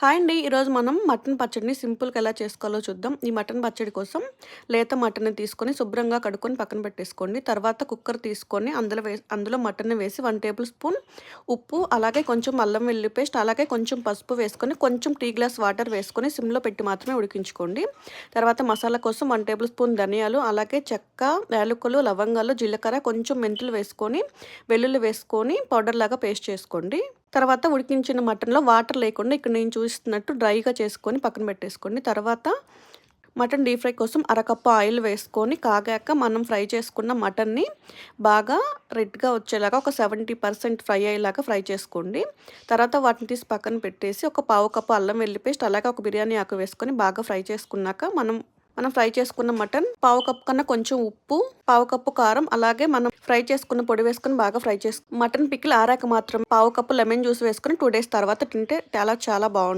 Hi అండి. ఈరోజు మనం మటన్ పచ్చడిని సింపుల్‌గా ఎలా చేసుకోవాలో చూద్దాం. ఈ మటన్ పచ్చడి కోసం లేత మటన్‌ని తీసుకొని శుభ్రంగా కడుక్కొని పక్కన పెట్టేసుకోండి. తర్వాత కుక్కర్ తీసుకొని అందులో మటన్‌ని వేసి 1 టేబుల్ స్పూన్ ఉప్పు, అలాగే కొంచెం అల్లం వెల్లుల్లి పేస్ట్, అలాగే కొంచెం పసుపు వేసుకొని, కొంచెం టీ గ్లాస్ వాటర్ వేసుకొని సిమ్‌లో పెట్టి మాత్రమే ఉడికించుకోండి. తర్వాత మసాలా కోసం 1 టేబుల్ స్పూన్ ధనియాలు, అలాగే చెక్క, యాలకులు, లవంగాలు, జీలకర్ర, కొంచెం మెంతులు వేసుకొని, వెల్లుల్లి వేసుకొని పౌడర్‌లాగా పేస్ట్ చేసుకోండి. తర్వాత ఉడికించిన మటన్‌లో వాటర్ లేకుండా ఇక్కడ నేను చూపిస్తున్నట్టు డ్రైగా చేసుకొని పక్కన పెట్టేసుకోండి. తర్వాత మటన్ డీప్ ఫ్రై కోసం అరకప్పు ఆయిల్ వేసుకొని కాగాక మనం ఫ్రై చేసుకున్న మటన్‌ని బాగా రెడ్‌గా వచ్చేలాగా ఒక 70% ఫ్రై అయ్యేలాగా ఫ్రై చేసుకోండి. తర్వాత వాటిని తీసి పక్కన పెట్టేసి ఒక పావు కప్పు అల్లం వెల్లుల్లి పేస్ట్, అలాగే ఒక బిర్యానీ ఆకు వేసుకొని బాగా ఫ్రై చేసుకున్నాక మనం మనం ఫ్రై చేసుకున్న మటన్ పావు కప్పు కన్నా కొంచెం ఉప్పు, పావు కప్పు కారం, అలాగే మనం ఫ్రై చేసుకున్న పొడి వేసుకొని బాగా ఫ్రై మటన్ పికిల్ ఆరాక మాత్రం పావు కప్పు లెమన్ జ్యూస్ వేసుకొని 2 డేస్ తర్వాత తింటే చాలా చాలా బాగుంటుంది.